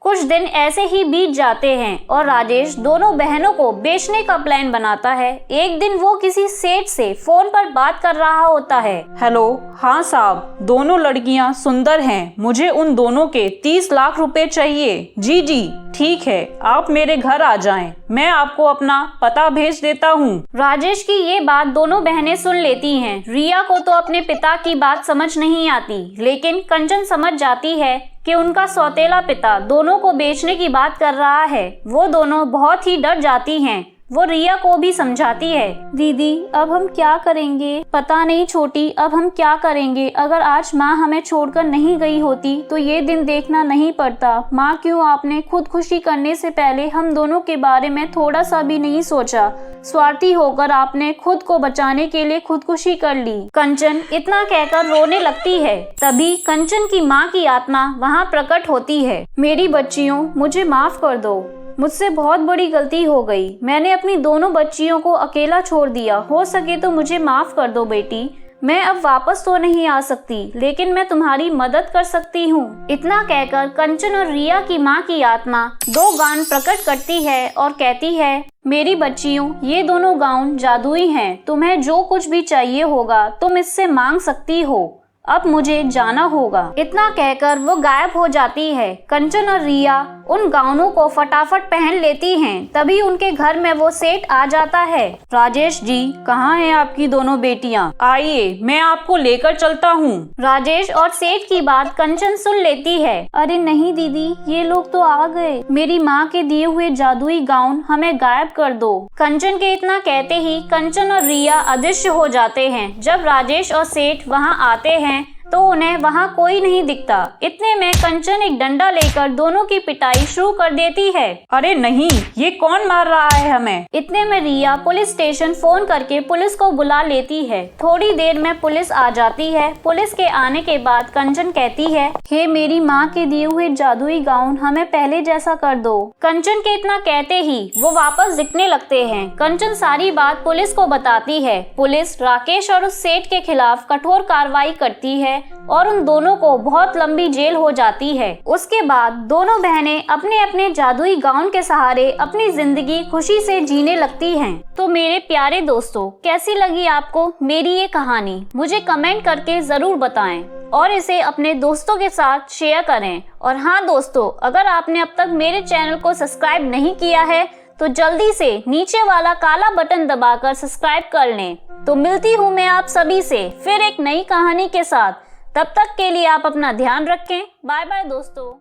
कुछ दिन ऐसे ही बीत जाते हैं और राजेश दोनों बहनों को बेचने का प्लान बनाता है। एक दिन वो किसी सेठ से फोन पर बात कर रहा होता है। हेलो, हाँ साहब, दोनों लड़कियां सुंदर हैं, मुझे उन दोनों के 30 लाख रुपए चाहिए। जी जी ठीक है, आप मेरे घर आ जाएं, मैं आपको अपना पता भेज देता हूँ। राजेश की ये बात दोनों बहनें सुन लेती हैं। रिया को तो अपने पिता की बात समझ नहीं आती, लेकिन कंचन समझ जाती है कि उनका सौतेला पिता दोनों को बेचने की बात कर रहा है। वो दोनों बहुत ही डर जाती हैं। वो रिया को भी समझाती है, दीदी अब हम क्या करेंगे? पता नहीं छोटी, अब हम क्या करेंगे? अगर आज माँ हमें छोड़कर नहीं गई होती तो ये दिन देखना नहीं पड़ता। माँ, क्यों आपने खुदकुशी करने से पहले हम दोनों के बारे में थोड़ा सा भी नहीं सोचा? स्वार्थी होकर आपने खुद को बचाने के लिए खुदकुशी कर ली। कंचन इतना कहकर रोने लगती है। तभी कंचन की माँ की आत्मा वहाँ प्रकट होती है। मेरी बच्चियों, मुझे माफ कर दो, मुझसे बहुत बड़ी गलती हो गई। मैंने अपनी दोनों बच्चियों को अकेला छोड़ दिया। हो सके तो मुझे माफ कर दो बेटी। मैं अब वापस तो नहीं आ सकती, लेकिन मैं तुम्हारी मदद कर सकती हूँ। इतना कहकर कंचन और रिया की माँ की आत्मा दो गाउन प्रकट करती है और कहती है, मेरी बच्चियों, ये दोनों गाउन जादुई हैं। तुम्हें जो कुछ भी चाहिए होगा तुम इससे मांग सकती हो। अब मुझे जाना होगा। इतना कहकर वो गायब हो जाती है। कंचन और रिया उन गाउनों को फटाफट पहन लेती हैं। तभी उनके घर में वो सेठ आ जाता है। राजेश जी, कहाँ हैं आपकी दोनों बेटियाँ? आइए, मैं आपको लेकर चलता हूँ। राजेश और सेठ की बात कंचन सुन लेती है। अरे नहीं दीदी, ये लोग तो आ गए। मेरी माँ के दिए हुए जादुई गाउन हमें गायब कर दो। कंचन के इतना कहते ही कंचन और रिया अदृश्य हो जाते हैं। जब राजेश और सेठ वहाँ आते हैं तो उन्हें वहाँ कोई नहीं दिखता। इतने में कंचन एक डंडा लेकर दोनों की पिटाई शुरू कर देती है। अरे नहीं, ये कौन मार रहा है हमें? इतने में रिया पुलिस स्टेशन फोन करके पुलिस को बुला लेती है। थोड़ी देर में पुलिस आ जाती है। पुलिस के आने के बाद कंचन कहती है, हे मेरी माँ के दिए हुए जादुई गाउन हमें पहले जैसा कर दो। कंचन के इतना कहते ही वो वापस दिखने लगते हैं। कंचन सारी बात पुलिस को बताती है। पुलिस राकेश और उस सेठ के खिलाफ कठोर कार्रवाई करती है और उन दोनों को बहुत लंबी जेल हो जाती है। उसके बाद दोनों बहनें अपने अपने जादुई गाउन के सहारे अपनी जिंदगी खुशी से जीने लगती हैं। तो मेरे प्यारे दोस्तों, कैसी लगी आपको मेरी ये कहानी? मुझे कमेंट करके जरूर बताएं और इसे अपने दोस्तों के साथ शेयर करें। और हाँ दोस्तों, अगर आपने अब तक मेरे चैनल को सब्सक्राइब नहीं किया है तो जल्दी से नीचे वाला काला बटन दबाकर सब्सक्राइब कर लें। तो मिलती हूँ मैं आप सभी से फिर एक नई कहानी के साथ। तब तक के लिए आप अपना ध्यान रखें। बाय बाय दोस्तों।